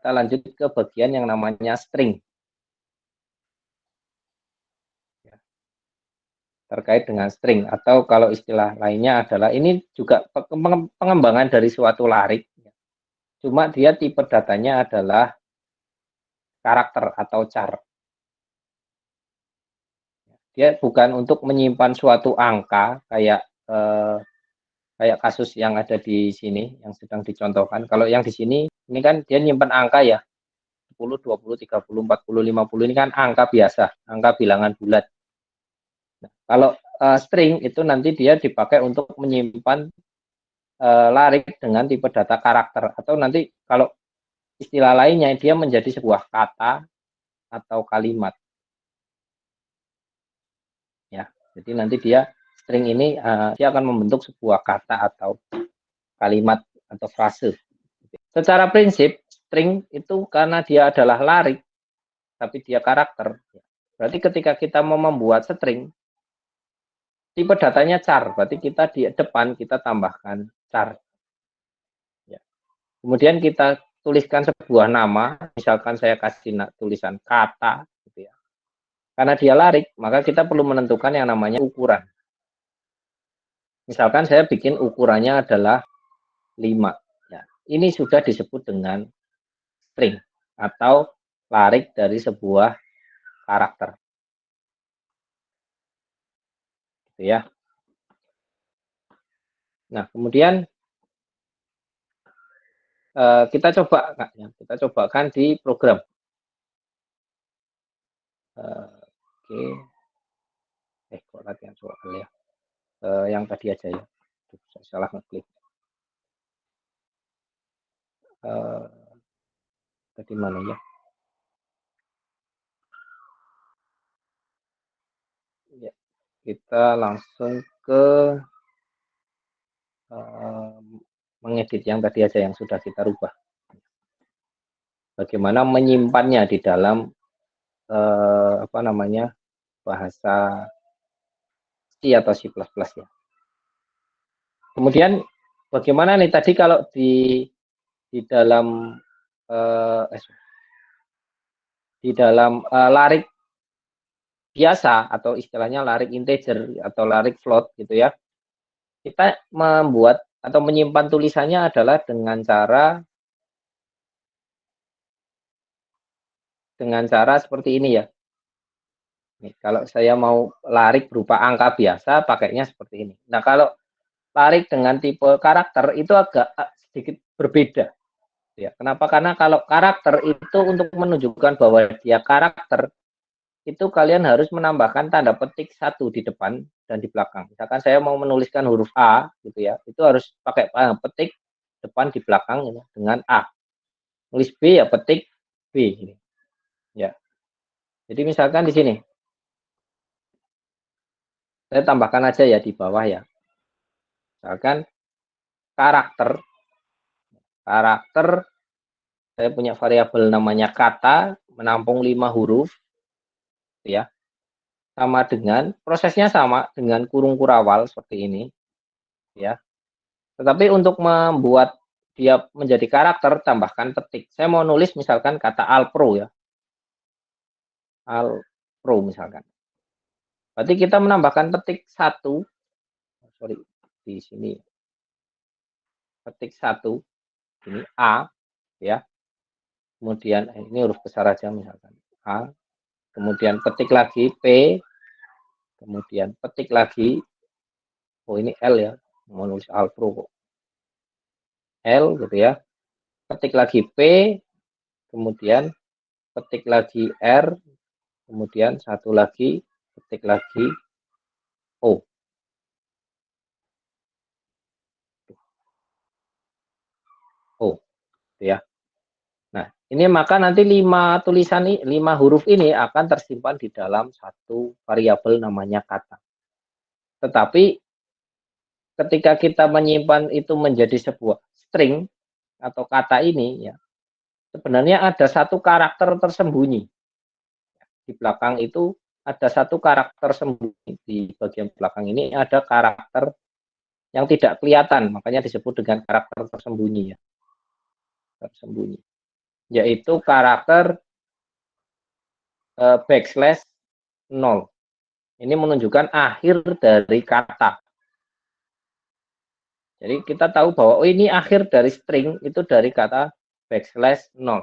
kita lanjut ke bagian yang namanya string. Terkait dengan string, atau kalau istilah lainnya adalah ini juga pengembangan dari suatu larik. Cuma dia tipe datanya adalah karakter atau char. Dia bukan untuk menyimpan suatu angka kayak kasus yang ada di sini yang sedang dicontohkan. Kalau yang di sini ini kan dia nyimpan angka ya, 10, 20, 30, 40, 50 ini kan angka biasa, angka bilangan bulat. Nah, kalau string itu nanti dia dipakai untuk menyimpan larik dengan tipe data karakter, atau nanti kalau istilah lainnya dia menjadi sebuah kata atau kalimat. Ya, jadi nanti dia string ini dia akan membentuk sebuah kata atau kalimat atau frase. Secara prinsip string itu karena dia adalah larik tapi dia karakter. Berarti ketika kita mau membuat string, tipe datanya char, berarti kita di depan kita tambahkan char. Ya. Kemudian kita tuliskan sebuah nama, misalkan saya kasih tulisan kata, gitu ya. Karena dia larik, maka kita perlu menentukan yang namanya ukuran. Misalkan saya bikin ukurannya adalah 5. Ya. Ini sudah disebut dengan string atau larik dari sebuah karakter. Gitu ya. Nah, kemudian kita coba, kita cobakan di program. Oke. Kok latihan soal ya. Yang tadi aja ya. Saya salah ngeklik. Tadi mana ya? Ya, kita langsung ke mengedit yang tadi aja yang sudah kita rubah. Bagaimana menyimpannya di dalam bahasa C atau C++ ya. Kemudian bagaimana nih tadi kalau di dalam larik biasa atau istilahnya larik integer atau larik float gitu ya. Kita membuat atau menyimpan tulisannya adalah dengan cara seperti ini ya. Nih, kalau saya mau larik berupa angka biasa, pakainya seperti ini. Nah, kalau larik dengan tipe karakter itu agak sedikit berbeda. Ya, kenapa? Karena kalau karakter itu untuk menunjukkan bahwa dia karakter, itu kalian harus menambahkan tanda petik 1 di depan dan di belakang. Misalkan saya mau menuliskan huruf A, gitu ya, itu harus pakai petik depan di belakang ya, dengan A. Nulis B ya petik B. Ya. Jadi misalkan di sini, saya tambahkan aja ya di bawah ya. Misalkan karakter, saya punya variabel namanya kata, menampung 5 huruf, ya. Sama dengan, prosesnya sama dengan kurung kurawal seperti ini, ya. Tetapi untuk membuat dia menjadi karakter, tambahkan petik. Saya mau nulis misalkan kata Alpro ya. Alpro misalkan. Berarti kita menambahkan petik 1, sorry, di sini. Petik 1, ini A, ya. Kemudian ini huruf besar aja misalkan A, kemudian petik lagi P, kemudian petik lagi, oh ini L ya, mau nulis Alpro kok, L gitu ya, petik lagi P, kemudian petik lagi R, kemudian satu lagi petik lagi O. O, gitu ya. Nah, ini maka nanti 5 tulisan ini, 5 huruf ini akan tersimpan di dalam satu variabel namanya kata. Tetapi ketika kita menyimpan itu menjadi sebuah string atau kata ini ya, sebenarnya ada satu karakter tersembunyi. Di belakang itu ada satu karakter sembunyi. Di bagian belakang ini ada karakter yang tidak kelihatan, makanya disebut dengan karakter tersembunyi ya. Tersembunyi. yaitu karakter backslash 0. Ini menunjukkan akhir dari kata. Jadi kita tahu bahwa ini akhir dari string itu dari kata backslash 0.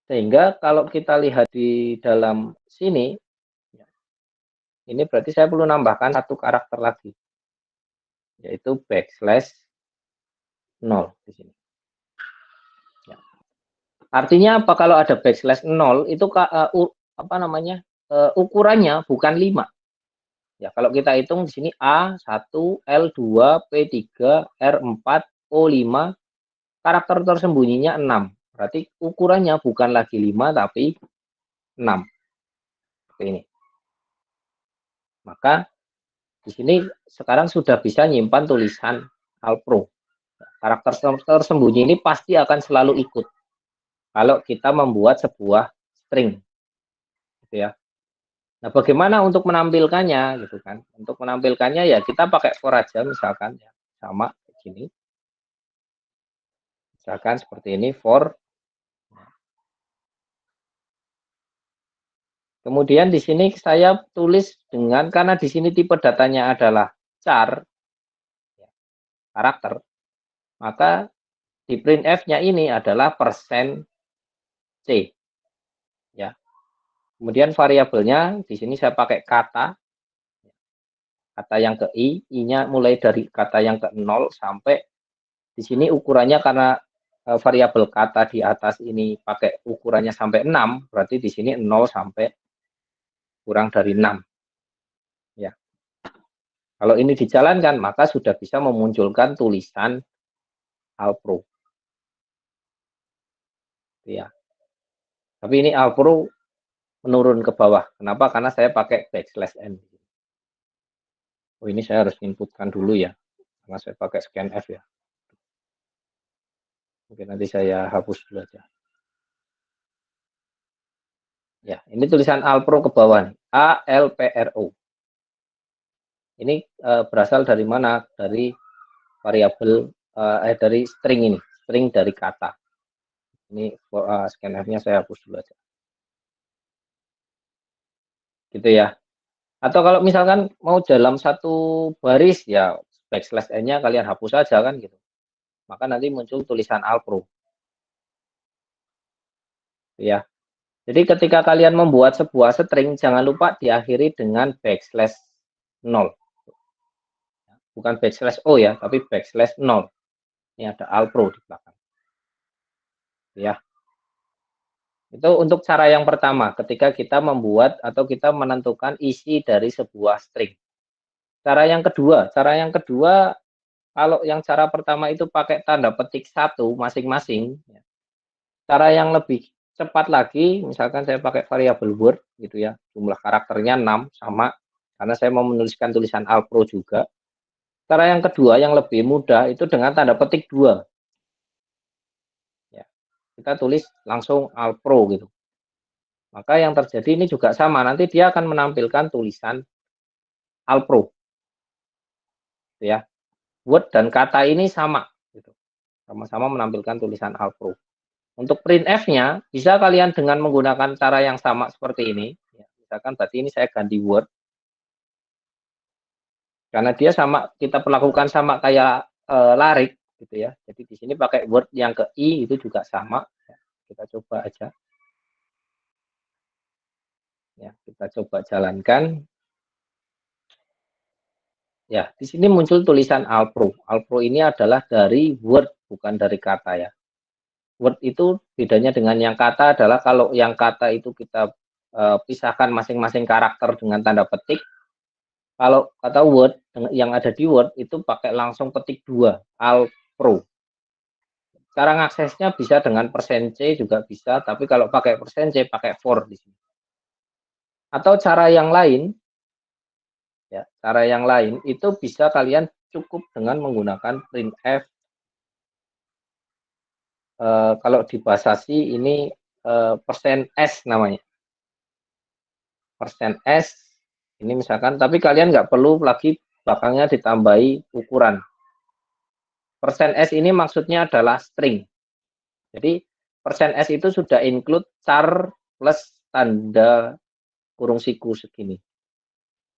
Sehingga kalau kita lihat di dalam sini, ini berarti saya perlu nambahkan satu karakter lagi, yaitu backslash 0 di sini. Ya. Artinya apa kalau ada backslash 0 itu ukurannya bukan 5. Ya, kalau kita hitung di sini A1, L2, P3, R4, O5, karakter tersembunyinya 6. Berarti ukurannya bukan lagi 5 tapi 6. Seperti ini. Maka di sini sekarang sudah bisa nyimpan tulisan Alpro. Karakter tersembunyi ini pasti akan selalu ikut kalau kita membuat sebuah string. Gitu ya. Nah, bagaimana untuk menampilkannya gitu kan? Untuk menampilkannya ya kita pakai for aja misalkan ya. Sama begini. Misalkan seperti ini for. Kemudian di sini saya tulis dengan karena di sini tipe datanya adalah char karakter, maka di printf-nya ini adalah %c. Ya. Kemudian variabelnya di sini saya pakai kata yang ke i-nya mulai dari kata yang ke 0 sampai di sini ukurannya karena variabel kata di atas ini pakai ukurannya sampai 6, berarti di sini 0 sampai kurang dari 6. Ya. Kalau ini dijalankan, maka sudah bisa memunculkan tulisan Alpro. Ya. Tapi ini Alpro menurun ke bawah. Kenapa? Karena saya pakai \n. Oh, ini saya harus inputkan dulu ya. Karena saya pakai scanf ya. Mungkin nanti saya hapus dulu aja. Ya, ini tulisan Alpro ke bawah nih. ALPRO. Ini berasal dari mana? Dari variabel dari string ini, string dari kata. Ini scanf-nya saya hapus dulu aja. Gitu ya. Atau kalau misalkan mau dalam satu baris ya \n-nya kalian hapus saja kan gitu. Maka nanti muncul tulisan Alpro. Ya. Jadi ketika kalian membuat sebuah string jangan lupa diakhiri dengan \0. Bukan \o ya, tapi \0. Ini ada Alpro di belakang. Ya. Itu untuk cara yang pertama ketika kita membuat atau kita menentukan isi dari sebuah string. Cara yang kedua kalau yang cara pertama itu pakai tanda petik 1 masing-masing. Cara yang lebih cepat lagi, misalkan saya pakai variabel word gitu ya, jumlah karakternya 6 sama karena saya mau menuliskan tulisan Alpro juga. Cara yang kedua yang lebih mudah itu dengan tanda petik 2. Ya, kita tulis langsung Alpro gitu. Maka yang terjadi ini juga sama, nanti dia akan menampilkan tulisan Alpro. Gitu ya. Word dan kata ini sama gitu. Sama-sama menampilkan tulisan Alpro. Untuk printf-nya bisa kalian dengan menggunakan cara yang sama seperti ini. Ya, misalkan berarti ini saya ganti word. Karena dia sama, kita perlakukan sama kayak larik gitu ya. Jadi di sini pakai word yang ke i itu juga sama. Ya, kita coba aja. Ya, kita coba jalankan. Ya, di sini muncul tulisan Alpro. Alpro ini adalah dari word, bukan dari kata ya. Word itu bedanya dengan yang kata adalah kalau yang kata itu kita pisahkan masing-masing karakter dengan tanda petik. Kalau kata word yang ada di word itu pakai langsung petik 2, Alpro. Cara ngaksesnya bisa dengan %c juga bisa, tapi kalau pakai %c pakai for di sini. Atau cara yang lain, ya, cara yang lain itu bisa kalian cukup dengan menggunakan printf. Kalau di bahasa C ini %s namanya. %s ini misalkan, tapi kalian nggak perlu lagi belakangnya ditambahi ukuran. %s ini maksudnya adalah string. Jadi persen %s itu sudah include char plus tanda kurung siku segini.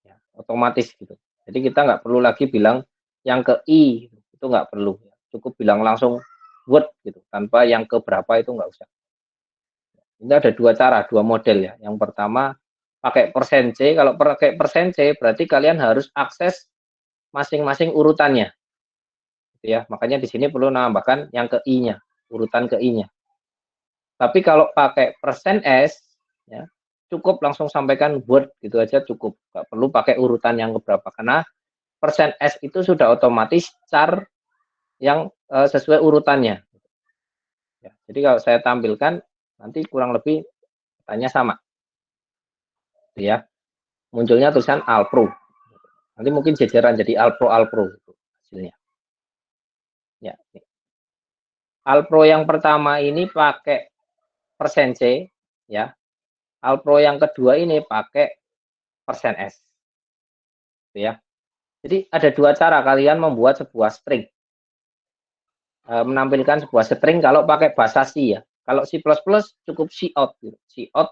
Ya, otomatis gitu. Jadi kita nggak perlu lagi bilang yang ke I, itu nggak perlu. Cukup bilang langsung word gitu, tanpa yang ke berapa itu nggak usah. Ini ada dua cara, dua model ya. Yang pertama pakai persen %C, kalau pakai persen %C berarti kalian harus akses masing-masing urutannya. Gitu ya. Makanya di sini perlu menambahkan yang ke I-nya, urutan ke I-nya. Tapi kalau pakai persen %S, ya, cukup langsung sampaikan word gitu aja cukup. Nggak perlu pakai urutan yang keberapa. Karena persen %S itu sudah otomatis char yang sesuai urutannya. Ya, jadi kalau saya tampilkan, nanti kurang lebih tanya sama. Gitu ya. Munculnya tulisan Alpro. Nanti mungkin jajaran jadi Alpro gitu hasilnya. Ya. Alpro yang pertama ini pakai persen %C, ya. Alpro yang kedua ini pakai persen %S. Gitu ya. Jadi ada dua cara kalian membuat sebuah string. Menampilkan sebuah string kalau pakai bahasa C ya. Kalau C++ cukup cout gitu. Cout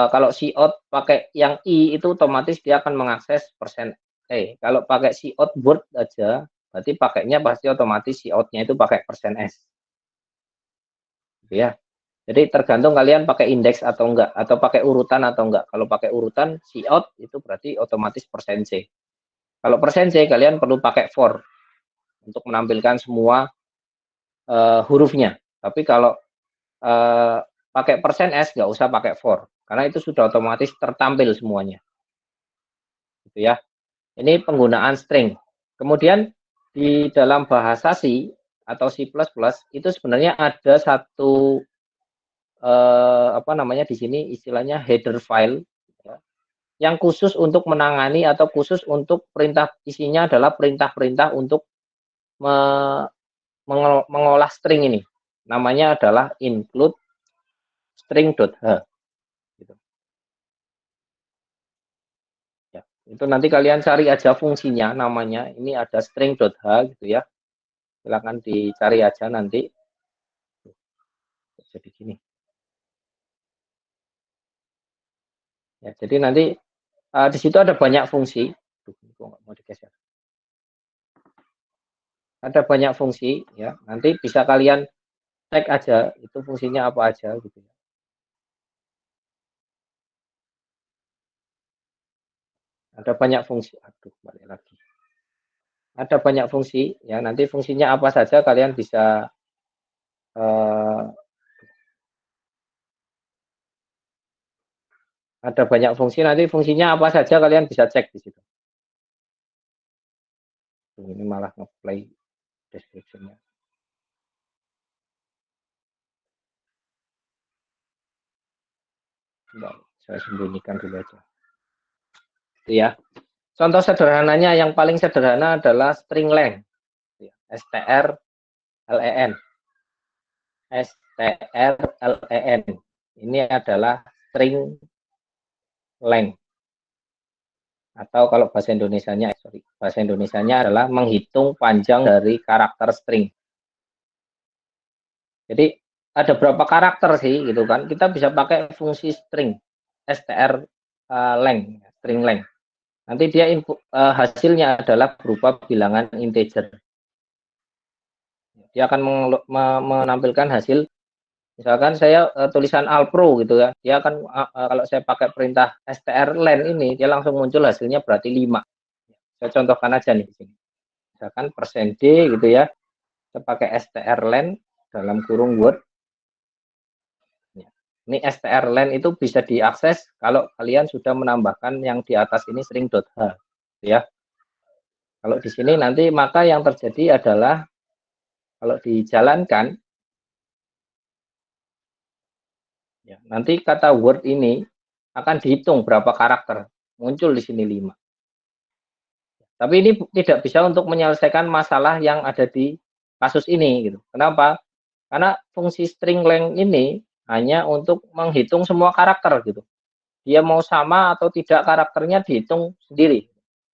kalau cout pakai yang I itu otomatis dia akan mengakses persen %E. Kalau pakai cout word aja, berarti pakainya pasti otomatis cout-nya itu pakai persen %S. Gitu ya. Jadi tergantung kalian pakai indeks atau enggak, atau pakai urutan atau enggak. Kalau pakai urutan cout itu berarti otomatis persen %C. Kalau persen %C kalian perlu pakai for untuk menampilkan semua hurufnya. Tapi kalau pakai persen %S nggak usah pakai for, karena itu sudah otomatis tertampil semuanya. Gitu ya. Ini penggunaan string. Kemudian di dalam bahasa C atau C++ itu sebenarnya ada satu apa namanya di sini istilahnya header file ya, yang khusus untuk menangani atau khusus untuk perintah, isinya adalah perintah-perintah untuk me mengolah string ini. Namanya adalah include string.h gitu. Ya, itu nanti kalian cari aja fungsinya, namanya ini ada string.h gitu ya. Silakan dicari aja nanti. Jadi gini. Ya, jadi nanti di situ ada banyak fungsi. Duh, kok nggak mau digeser. Ada banyak fungsi ya. Nanti bisa kalian cek aja itu fungsinya apa aja gitu ya. Ada banyak fungsi. Aduh, balik lagi. Ada banyak fungsi ya. Nanti fungsinya apa saja kalian bisa ada banyak fungsi, nanti fungsinya apa saja kalian bisa cek di situ. Ini malah nge-play description-nya. Bentar, saya sembunyikan dulu aja. Itu ya. Contoh sederhananya yang paling sederhana adalah string length. strlen. strlen. Ini adalah string length. Atau kalau bahasa Indonesianya, bahasa Indonesianya adalah menghitung panjang dari karakter string. Jadi ada berapa karakter sih gitu kan? Kita bisa pakai fungsi string, str length, string length. Nanti dia input hasilnya adalah berupa bilangan integer. Dia akan menampilkan hasil. Misalkan saya tulisan Alpro gitu ya, dia akan kalau saya pakai perintah strlen ini, dia langsung muncul hasilnya berarti 5. Saya contohkan aja nih di sini. Misalkan persen %D gitu ya, saya pakai strlen dalam kurung word. Ini strlen itu bisa diakses kalau kalian sudah menambahkan yang di atas ini string.h ya. Kalau di sini nanti maka yang terjadi adalah kalau dijalankan ya, nanti kata word ini akan dihitung berapa karakter, muncul di sini 5. Tapi ini tidak bisa untuk menyelesaikan masalah yang ada di kasus ini gitu. Kenapa? Karena fungsi string length ini hanya untuk menghitung semua karakter gitu. Dia mau sama atau tidak karakternya dihitung sendiri.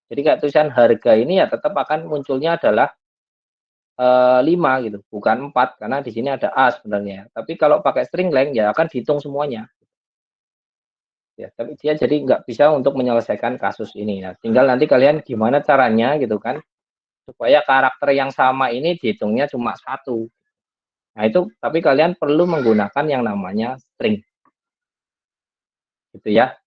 Jadi kayak tulisan harga ini ya tetap akan munculnya adalah 5 gitu, bukan 4 karena di sini ada A sebenarnya. Tapi kalau pakai string length ya akan dihitung semuanya. Ya, tapi dia jadi nggak bisa untuk menyelesaikan kasus ini. Nah, tinggal nanti kalian gimana caranya gitu kan, supaya karakter yang sama ini dihitungnya cuma satu. Nah itu, tapi kalian perlu menggunakan yang namanya string. Gitu ya.